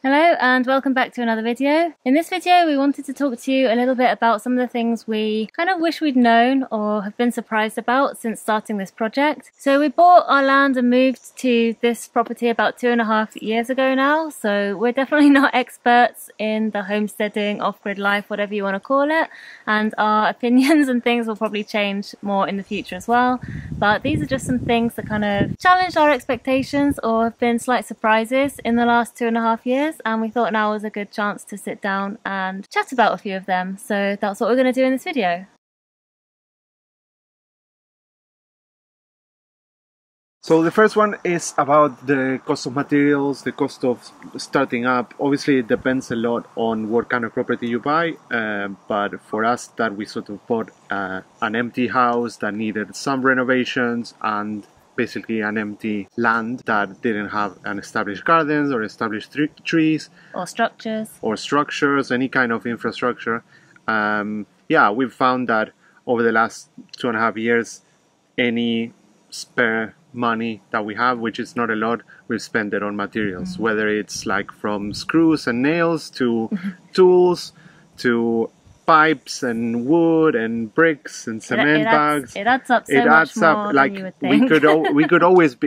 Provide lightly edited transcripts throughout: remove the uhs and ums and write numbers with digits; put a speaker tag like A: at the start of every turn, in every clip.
A: Hello and welcome back to another video. In this video we wanted to talk to you a little bit about some of the things we kind of wish we'd known or have been surprised about since starting this project. So we bought our land and moved to this property about 2.5 years ago now, so we're definitely not experts in the homesteading, off-grid life, whatever you want to call it, and our opinions and things will probably change more in the future as well. But these are just some things that kind of challenged our expectations or have been slight surprises in the last 2.5 years. And we thought now was a good chance to sit down and chat about a few of them. So that's what we're going to do in this video.
B: So the first one is about the cost of materials, the cost of starting up. Obviously it depends a lot on what kind of property you buy, but for us that we sort of bought an empty house that needed some renovations and basically an empty land that didn't have an established gardens or established trees
A: or structures,
B: any kind of infrastructure. Yeah, we've found that over the last 2.5 years, any spare money that we have, which is not a lot, we've spent it on materials, whether it's like from screws and nails to tools to pipes and wood and bricks and cement bags.
A: It adds up so much more than you would think.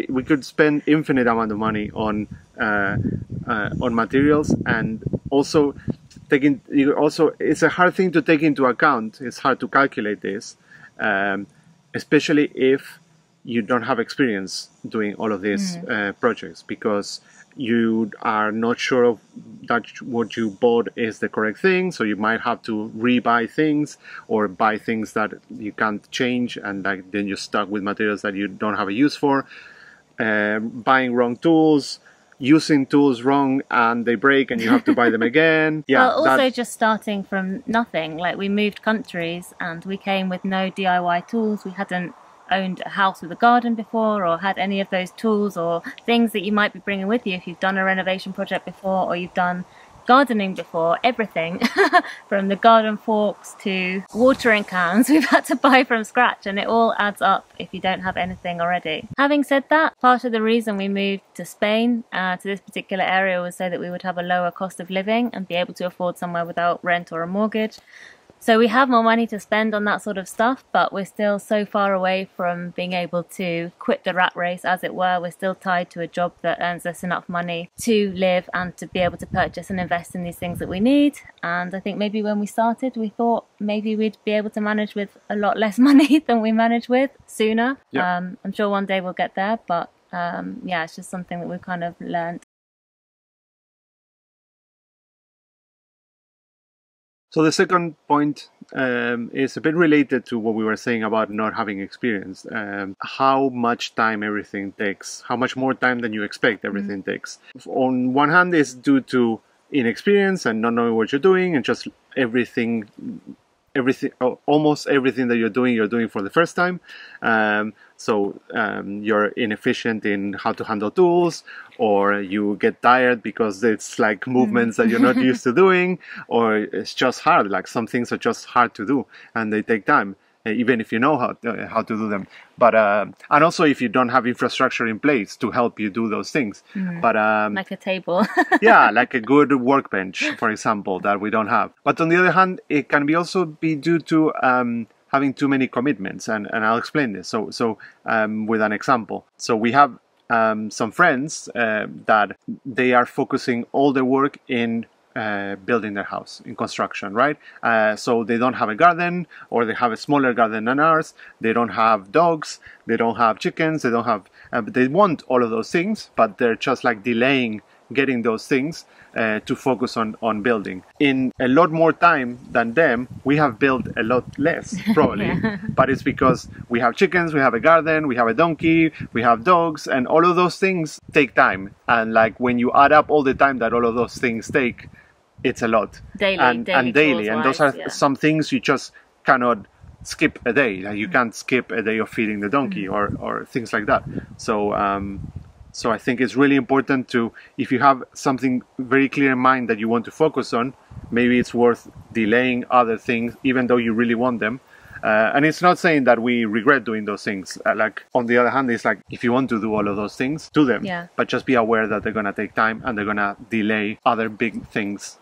B: we could spend infinite amount of money on materials, and also it's a hard thing to take into account. It's hard to calculate this, especially if you don't have experience doing all of these projects, because you are not sure that what you bought is the correct thing, so you might have to rebuy things or buy things that you can't change, and then you're stuck with materials that you don't have a use for. Buying wrong tools, using tools wrong and they break and you have to buy them again.
A: Yeah, well, also just starting from nothing. Like, we moved countries and we came with no DIY tools. We hadn't owned a house with a garden before or had any of those tools or things that you might be bringing with you if you've done a renovation project before or you've done gardening before. Everything from the garden forks to watering cans we've had to buy from scratch, and it all adds up if you don't have anything already. Having said that, part of the reason we moved to Spain, to this particular area, was so that we would have a lower cost of living and be able to afford somewhere without rent or a mortgage. So we have more money to spend on that sort of stuff, but we're still so far away from being able to quit the rat race, as it were. We're still tied to a job that earns us enough money to live and to be able to purchase and invest in these things that we need. And I think maybe when we started, we thought maybe we'd be able to manage with a lot less money than we manage with sooner. Yeah. I'm sure one day we'll get there, but yeah, it's just something that we've kind of learned.
B: So the second point is a bit related to what we were saying about not having experience. How much time everything takes, how much more time than you expect everything takes. On one hand, it's due to inexperience and not knowing what you're doing, and just almost everything that you're doing for the first time. So you're inefficient in how to handle tools, or you get tired because it's like movements that you're not used to doing, or it's just hard. Like, some things are just hard to do and they take time, even if you know how to do them. But and also if you don't have infrastructure in place to help you do those things. But
A: like a table.
B: yeah, like a good workbench, for example, that we don't have. But on the other hand, it can also be due to having too many commitments, and I'll explain this. So with an example. So we have some friends that they are focusing all their work in building their house, in construction, right? So they don't have a garden, or they have a smaller garden than ours. They don't have dogs, they don't have chickens, they don't have they want all of those things, but they're just like delaying getting those things to focus on building. In a lot more time than them, we have built a lot less, probably. Yeah. But it's because we have chickens, we have a garden, we have a donkey, we have dogs, and all of those things take time. And like, when you add up all the time that all of those things take, it's a lot.
A: Daily.
B: And those are some things you just cannot skip a day. Like, you can't skip a day of feeding the donkey or things like that. So I think it's really important to, if you have something very clear in mind that you want to focus on, maybe it's worth delaying other things, even though you really want them, And it's not saying that we regret doing those things. Like, on the other hand, it's like, if you want to do all of those things, do them.
A: Yeah.
B: But just be aware that they're going to take time and they're going to delay other big things.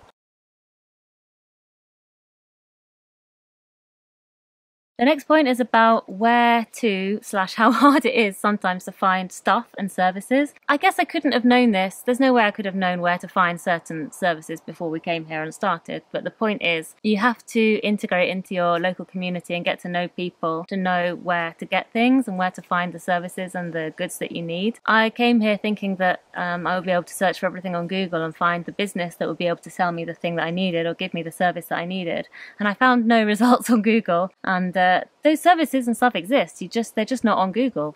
A: The next point is about where to / how hard it is sometimes to find stuff and services. I guess I couldn't have known this. There's no way I could have known where to find certain services before we came here and started. But the point is, you have to integrate into your local community and get to know people to know where to get things and where to find the services and the goods that you need. I came here thinking that I would be able to search for everything on Google and find the business that would be able to sell me the thing that I needed or give me the service that I needed. And I found no results on Google. And those services and stuff exist. They're just not on Google.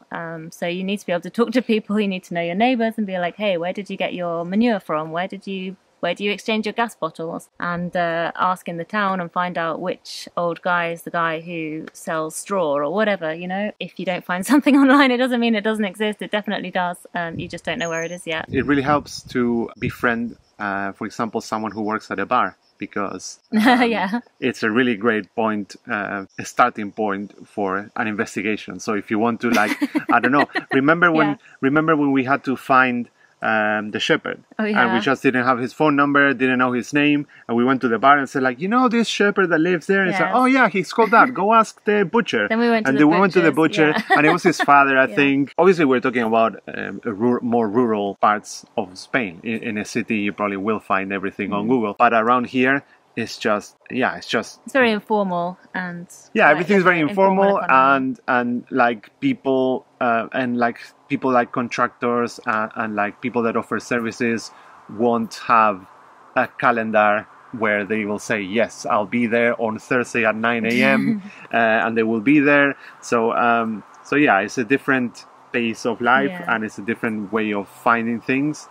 A: So you need to be able to talk to people. You need to know your neighbours and be like, hey, where did you get your manure from? Where do you exchange your gas bottles? And ask in the town and find out which old guy is the guy who sells straw or whatever, you know. If you don't find something online, it doesn't mean it doesn't exist. It definitely does. You just don't know where it is yet.
B: It really helps to befriend, for example, someone who works at a bar, because
A: yeah,
B: it's a really great point, a starting point for an investigation. So if you want to, like, I don't know, remember when we had to find the shepherd, and we just didn't have his phone number, didn't know his name, and we went to the bar and said, like, you know this shepherd that lives there? And it's like, oh yeah, he's called that, go ask the butcher.
A: Then we went to
B: the butcher, and it was his father, I think. Obviously we're talking about more rural parts of Spain. In a city you probably will find everything on Google, but around here it's very
A: informal, and
B: everything's very informal, and like people like contractors and like people that offer services won't have a calendar where they will say, yes, I'll be there on Thursday at 9 a.m. And they will be there. So it's a different pace of life, and it's a different way of finding things.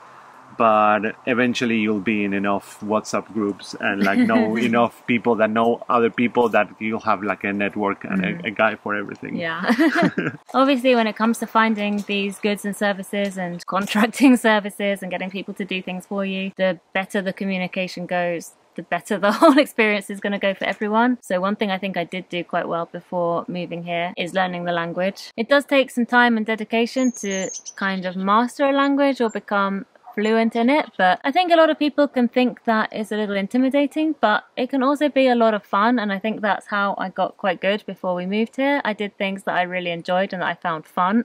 B: But eventually you'll be in enough WhatsApp groups and like know enough people that know other people that you'll have like a network and a guy for everything.
A: Yeah. Obviously, when it comes to finding these goods and services and contracting services and getting people to do things for you, the better the communication goes, the better the whole experience is going to go for everyone. So one thing I think I did do quite well before moving here is learning the language. It does take some time and dedication to kind of master a language or become fluent in it, but I think a lot of people can think that is a little intimidating, but it can also be a lot of fun, and I think that's how I got quite good before we moved here. I did things that I really enjoyed and that I found fun.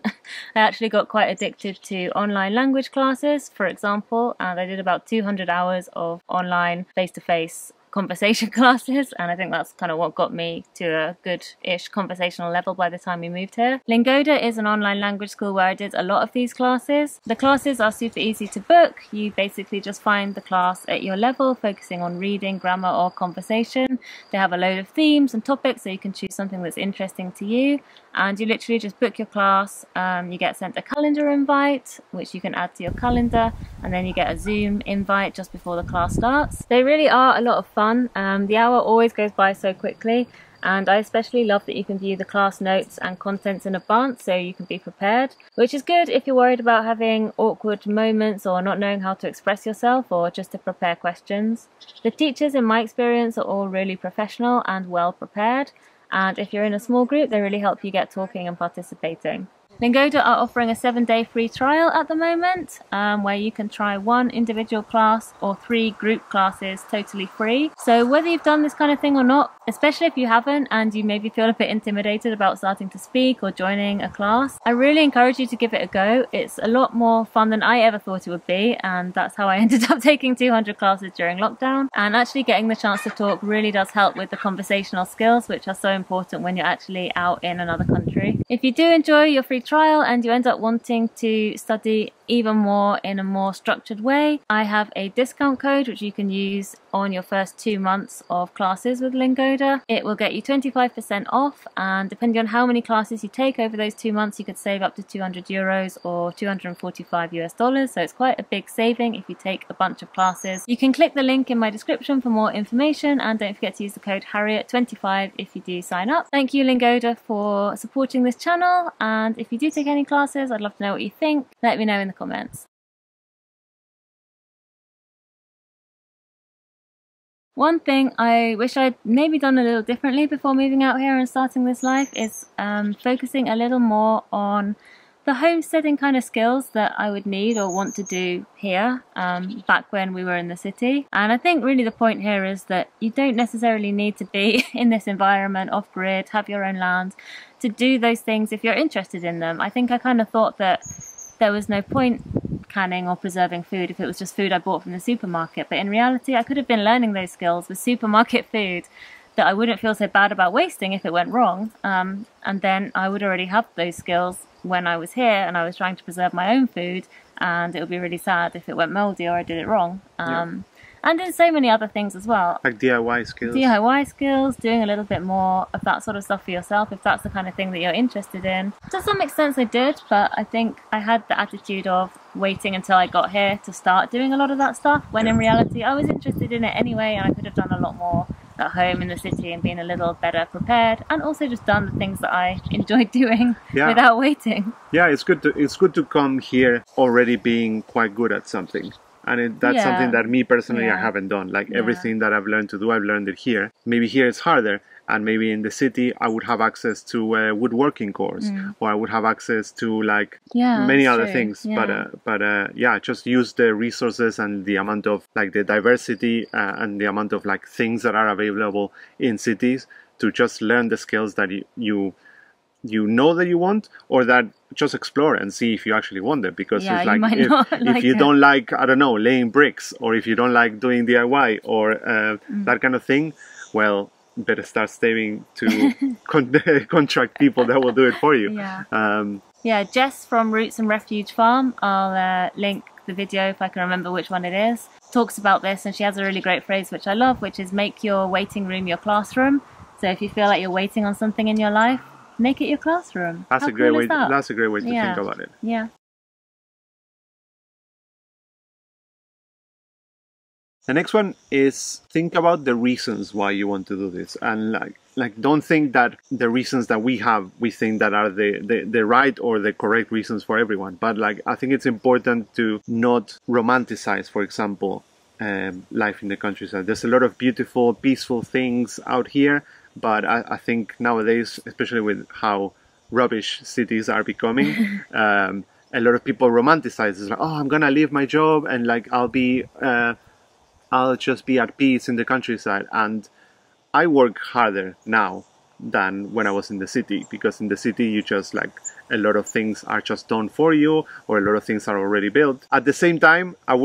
A: I actually got quite addicted to online language classes, for example, and I did about 200 hours of online face-to-face conversation classes, and I think that's kind of what got me to a good-ish conversational level by the time we moved here. Lingoda is an online language school where I did a lot of these classes. The classes are super easy to book. You basically just find the class at your level, focusing on reading, grammar or conversation. They have a load of themes and topics, so you can choose something that's interesting to you, and you literally just book your class. You get sent a calendar invite, which you can add to your calendar, and then you get a Zoom invite just before the class starts. They really are a lot of fun. The hour always goes by so quickly, and I especially love that you can view the class notes and contents in advance so you can be prepared, which is good if you're worried about having awkward moments or not knowing how to express yourself, or just to prepare questions. The teachers, in my experience, are all really professional and well prepared, and if you're in a small group, they really help you get talking and participating. Lingoda are offering a 7-day free trial at the moment, where you can try 1 individual class or 3 group classes totally free. So whether you've done this kind of thing or not, especially if you haven't and you maybe feel a bit intimidated about starting to speak or joining a class, I really encourage you to give it a go. It's a lot more fun than I ever thought it would be, and that's how I ended up taking 200 classes during lockdown. And actually getting the chance to talk really does help with the conversational skills, which are so important when you're actually out in another country. If you do enjoy your free trial and you end up wanting to study even more in a more structured way, I have a discount code which you can use on your first 2 months of classes with Lingoda. It will get you 25% off, and depending on how many classes you take over those 2 months, you could save up to €200 or $245, so it's quite a big saving if you take a bunch of classes. You can click the link in my description for more information, and don't forget to use the code Harriet25 if you do sign up. Thank you, Lingoda, for supporting this channel, and if you do take any classes, I'd love to know what you think. Let me know in the comments. One thing I wish I'd maybe done a little differently before moving out here and starting this life is focusing a little more on the homesteading kind of skills that I would need or want to do here back when we were in the city. And I think really the point here is that you don't necessarily need to be in this environment, off-grid, have your own land, to do those things if you're interested in them. I think I kind of thought that there was no point canning or preserving food if it was just food I bought from the supermarket, but in reality I could have been learning those skills with supermarket food that I wouldn't feel so bad about wasting if it went wrong, and then I would already have those skills when I was here and I was trying to preserve my own food, and it would be really sad if it went mouldy or I did it wrong. And in so many other things as well.
B: Like DIY skills.
A: DIY skills, doing a little bit more of that sort of stuff for yourself, if that's the kind of thing that you're interested in. To some extent I did, but I think I had the attitude of waiting until I got here to start doing a lot of that stuff, when in reality I was interested in it anyway, and I could have done a lot more at home in the city and been a little better prepared, and also just done the things that I enjoyed doing without waiting. Yeah,
B: it's good to come here already being quite good at something. And that's something that me personally I haven't done. Like everything that I've learned to do, I've learned it here. Maybe here it's harder, and maybe in the city I would have access to a woodworking course, or I would have access to like many other things. But just use the resources and the amount of like the diversity and the amount of like things that are available in cities to just learn the skills that you know that you want, or that just explore and see if you actually want it, because it's like if you don't like, I don't know, laying bricks, or if you don't like doing DIY or that kind of thing, well, better start saving to contract people that will do it for you.
A: Jess from Roots and Refuge Farm, I'll link the video if I can remember which one it is, talks about this, and she has a really great phrase which I love, which is make your waiting room your classroom. So if you feel like you're waiting on something in your life, make it your classroom.
B: That's a great way. That's a great way to think about it.
A: Yeah.
B: The next one is think about the reasons why you want to do this, and like don't think that the reasons that we think that are the right or the correct reasons for everyone. But like I think it's important to not romanticize, for example, life in the countryside. There's a lot of beautiful, peaceful things out here. But I think nowadays, especially with how rubbish cities are becoming, a lot of people romanticize. It's like, oh, I'm gonna leave my job and like I'll just be at peace in the countryside. And I work harder now than when I was in the city, because in the city you just like a lot of things are just done for you, or a lot of things are already built. At the same time, I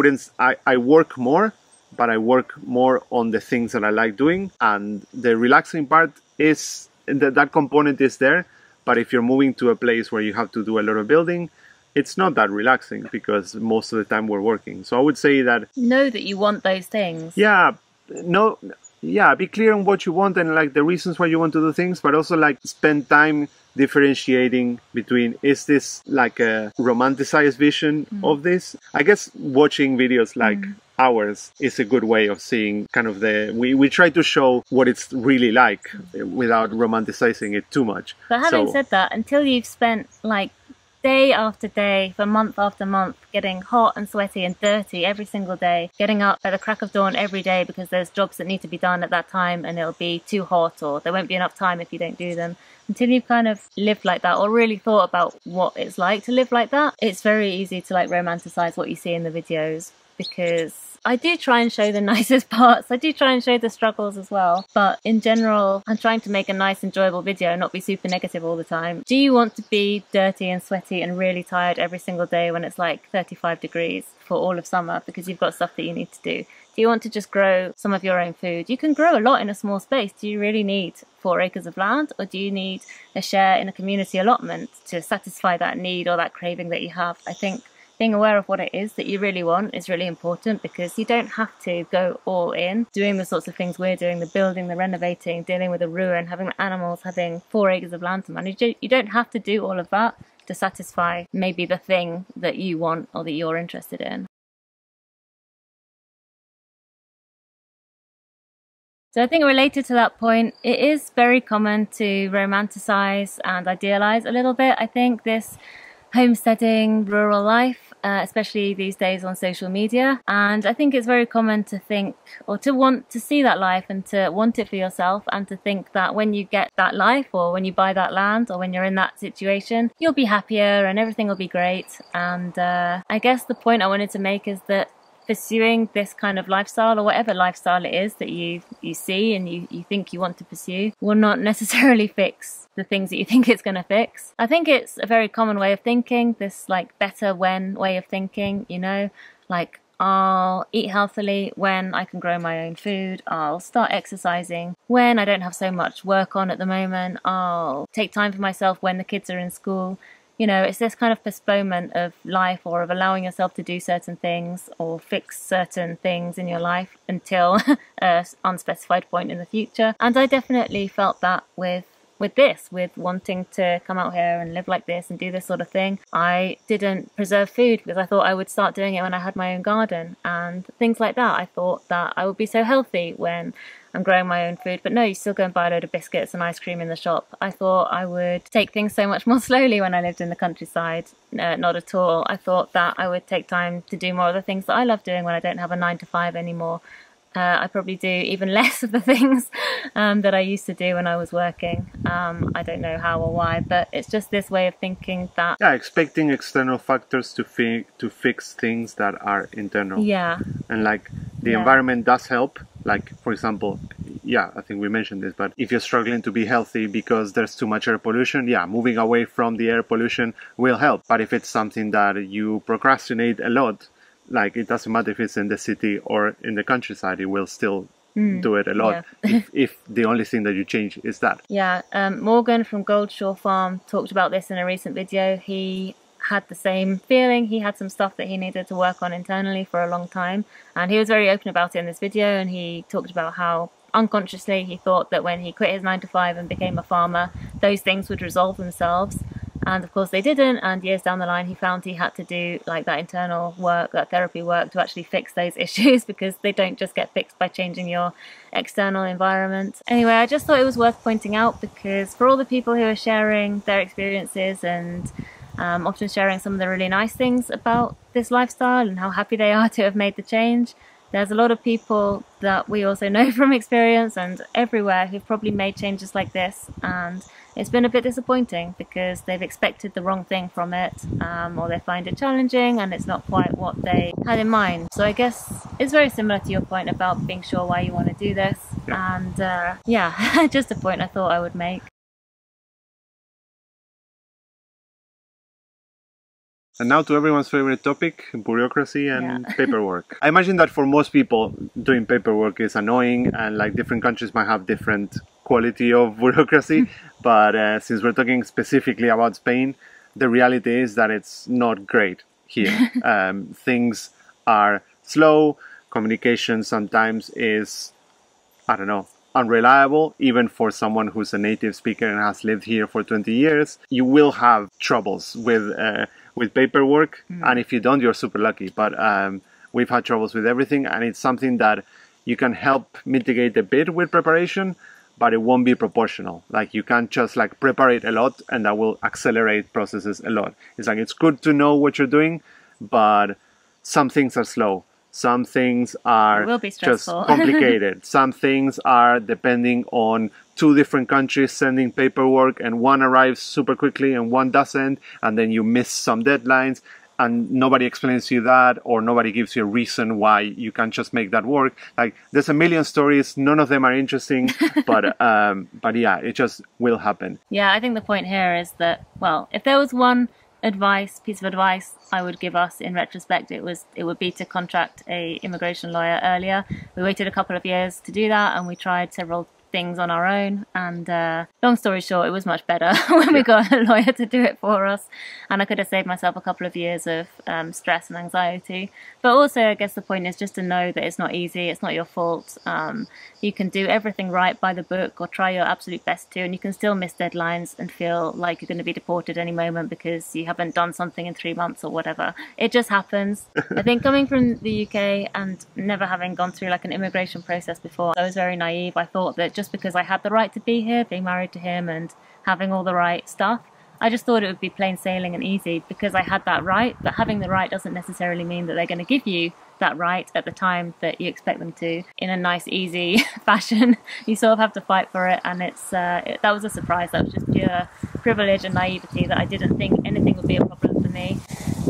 B: work more, but I work more on the things that I like doing, and the relaxing part is that component is there. But if you're moving to a place where you have to do a lot of building, it's not that relaxing, because most of the time we're working. So I would say that
A: know that you want those things.
B: Be clear on what you want and like the reasons why you want to do things, but also like spend time differentiating between, is this like a romanticized vision of this? I guess watching videos like ours is a good way of seeing kind of we try to show what it's really like without romanticizing it too much.
A: But having said that, until you've spent like day after day, for month after month, getting hot and sweaty and dirty every single day, getting up at the crack of dawn every day because there's jobs that need to be done at that time and it'll be too hot, or there won't be enough time if you don't do them. Until you've kind of lived like that, or really thought about what it's like to live like that, it's very easy to like romanticize what you see in the videos, because I do try and show the nicest parts. I do try and show the struggles as well. But in general, I'm trying to make a nice, enjoyable video and not be super negative all the time. Do you want to be dirty and sweaty and really tired every single day when it's like 35 degrees for all of summer because you've got stuff that you need to do? Do you want to just grow some of your own food? You can grow a lot in a small space. Do you really need 4 acres of land, or do you need a share in a community allotment to satisfy that need or that craving that you have? I think being aware of what it is that you really want is really important, because you don't have to go all in doing the sorts of things we're doing, the building, the renovating, dealing with a ruin, having the animals, having 4 acres of land to manage. You don't have to do all of that to satisfy maybe the thing that you want or that you're interested in. So I think related to that point, it is very common to romanticize and idealize a little bit, I think, this homesteading rural life. especially these days on social media. And I think it's very common to think, or to want to see that life and to want it for yourself, and to think that when you get that life, or when you buy that land, or when you're in that situation, you'll be happier and everything will be great. And I guess the point I wanted to make is that pursuing this kind of lifestyle, or whatever lifestyle it is that you see and you think you want to pursue, will not necessarily fix the things that you think it's going to fix. I think it's a very common way of thinking, this like better when way of thinking, you know, like I'll eat healthily when I can grow my own food, I'll start exercising when I don't have so much work on at the moment, I'll take time for myself when the kids are in school. You know, it's this kind of postponement of life, or of allowing yourself to do certain things or fix certain things in your life until an unspecified point in the future. And I definitely felt that with wanting to come out here and live like this and do this sort of thing. I didn't preserve food because I thought I would start doing it when I had my own garden and things like that. I thought that I would be so healthy when I'm growing my own food, but no, you still go and buy a load of biscuits and ice cream in the shop. I thought I would take things so much more slowly when I lived in the countryside. Not at all. I thought that I would take time to do more of the things that I love doing when I don't have a 9-to-5 anymore. I probably do even less of the things that I used to do when I was working. I don't know how or why, but it's just this way of thinking that...
B: Yeah, expecting external factors to fix things that are internal.
A: Yeah.
B: And like the environment does help. Like, for example, yeah, I think we mentioned this, but if you're struggling to be healthy because there's too much air pollution, yeah, moving away from the air pollution will help. But if it's something that you procrastinate a lot, like it doesn't matter if it's in the city or in the countryside, it will still do it a lot if the only thing that you change is that.
A: Yeah, Morgan from Goldshore Farm talked about this in a recent video. He had the same feeling. He had some stuff that he needed to work on internally for a long time, and he was very open about it in this video. And he talked about how unconsciously he thought that when he quit his 9-to-5 and became a farmer, those things would resolve themselves. And of course they didn't, and years down the line he found he had to do like that internal work, that therapy work, to actually fix those issues, because they don't just get fixed by changing your external environment. Anyway, I just thought it was worth pointing out, because for all the people who are sharing their experiences and often sharing some of the really nice things about this lifestyle and how happy they are to have made the change, there's a lot of people that we also know from experience and everywhere who've probably made changes like this, and it's been a bit disappointing because they've expected the wrong thing from it, or they find it challenging and it's not quite what they had in mind. So I guess it's very similar to your point about being sure why you want to do this. And yeah, just a point I thought I would make.
B: And now to everyone's favorite topic, bureaucracy and paperwork. I imagine that for most people, doing paperwork is annoying, and like different countries might have different quality of bureaucracy. But since we're talking specifically about Spain, the reality is that it's not great here. Things are slow. Communication sometimes is, I don't know, unreliable, even for someone who's a native speaker and has lived here for 20 years. You will have troubles with paperwork, and if you don't, you're super lucky. But we've had troubles with everything, and it's something that you can help mitigate a bit with preparation, but it won't be proportional. Like, you can't just like prepare it a lot and that will accelerate processes a lot. It's like, it's good to know what you're doing, but some things are slow. Some things are just complicated. Some things are depending on 2 different countries sending paperwork, and one arrives super quickly and one doesn't, and then you miss some deadlines and nobody explains to you that, or nobody gives you a reason why you can't just make that work. Like, there's a million stories, none of them are interesting, but yeah, it just will happen.
A: Yeah, I think the point here is that, well, if there was one piece of advice I would give us in retrospect, it would be to contract a immigration lawyer earlier. We waited a couple of years to do that, and we tried several things on our own, and long story short, it was much better when we got a lawyer to do it for us, and I could have saved myself a couple of years of stress and anxiety. But also, I guess the point is just to know that it's not easy, it's not your fault. You can do everything right by the book, or try your absolute best to, and you can still miss deadlines and feel like you're going to be deported any moment because you haven't done something in 3 months or whatever. It just happens. I think coming from the UK and never having gone through like an immigration process before, I was very naive. I thought that just because I had the right to be here, being married to him and having all the right stuff, I just thought it would be plain sailing and easy because I had that right, but having the right doesn't necessarily mean that they're going to give you that right at the time that you expect them to in a nice, easy fashion. You sort of have to fight for it, and that was a surprise. That was just pure privilege and naivety that I didn't think anything would be a problem for me.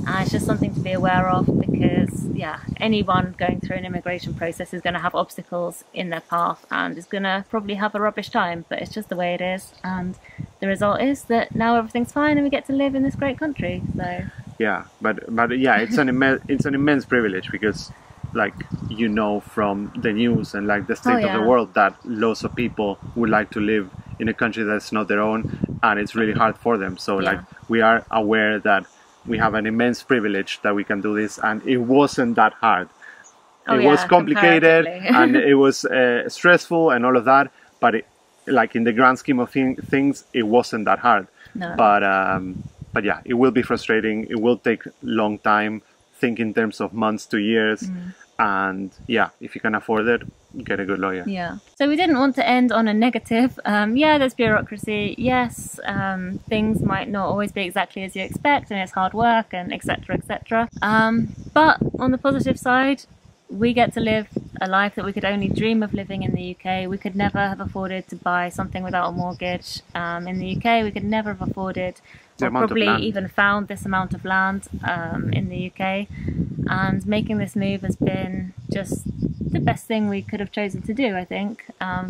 A: And it's just something to be aware of because, yeah, anyone going through an immigration process is going to have obstacles in their path and is going to probably have a rubbish time, but it's just the way it is. And the result is that now everything's fine and we get to live in this great country. So
B: yeah, but yeah, it's an immense privilege because, like, you know, from the news and like the state of the world that lots of people would like to live in a country that's not their own, and it's really hard for them. So like, we are aware that we have an immense privilege that we can do this, and it wasn't that hard. It was complicated and it was stressful and all of that, but like in the grand scheme of things, it wasn't that hard.
A: No.
B: But yeah, it will be frustrating. It will take a long time. Think in terms of months to years. And yeah, if you can afford it, get a good lawyer.
A: Yeah. So we didn't want to end on a negative. Yeah, there's bureaucracy. Yes, things might not always be exactly as you expect, and it's hard work, and etc., etc. But on the positive side, we get to live a life that we could only dream of living in the UK. We could never have afforded to buy something without a mortgage. In the UK, we could never have afforded or probably even found this amount of land in the UK. And making this move has been just the best thing we could have chosen to do, I think,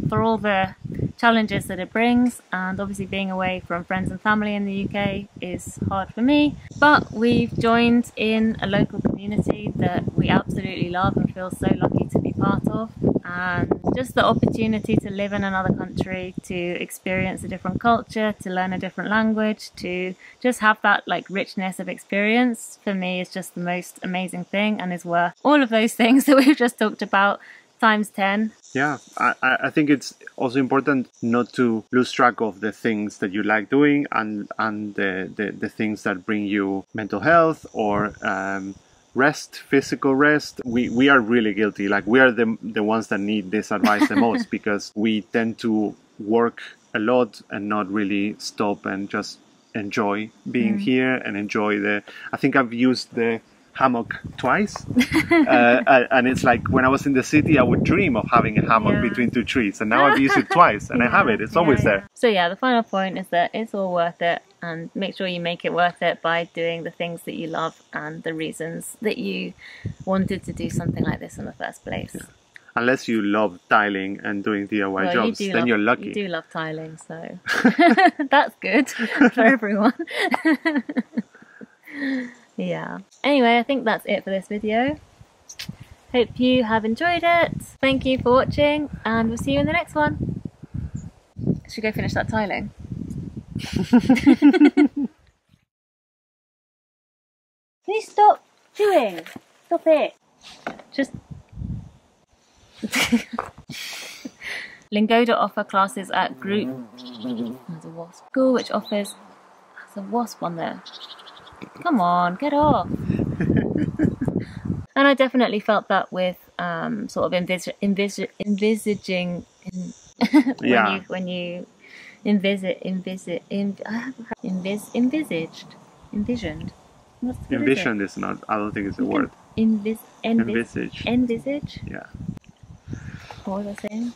A: for all the challenges that it brings. And obviously being away from friends and family in the UK is hard for me, but we've joined in a local community that we absolutely love and feel so lucky to be part of. And just the opportunity to live in another country, to experience a different culture, to learn a different language, to just have that like richness of experience, for me is just the most amazing thing and is worth all of those things that we've just talked about times 10.
B: Yeah, I think it's also important not to lose track of the things that you like doing and the things that bring you mental health or rest, physical rest. We are really guilty. Like, we are the ones that need this advice the most because we tend to work a lot and not really stop and just enjoy being here and enjoy I think I've used the hammock twice and it's like when I was in the city I would dream of having a hammock between two trees, and now I've used it twice and I have it. It's always there.
A: So yeah, the final point is that it's all worth it, and make sure you make it worth it by doing the things that you love and the reasons that you wanted to do something like this in the first place.
B: Unless you love tiling and doing DIY jobs, then you're lucky.
A: You do love tiling, so that's good for everyone. Yeah. Anyway, I think that's it for this video. Hope you have enjoyed it. Thank you for watching, and we'll see you in the next one. Should we go finish that tiling? Please stop doing. Stop it. Just. Lingoda offer classes at group. There's a wasp. School which offers. There's a wasp on there. Come on, get off. And I definitely felt that with sort of envisaging when you envisioned.
B: Envisioned is not. I don't think it's a word. Envisage.
A: Envisage.
B: Yeah.
A: What was I saying?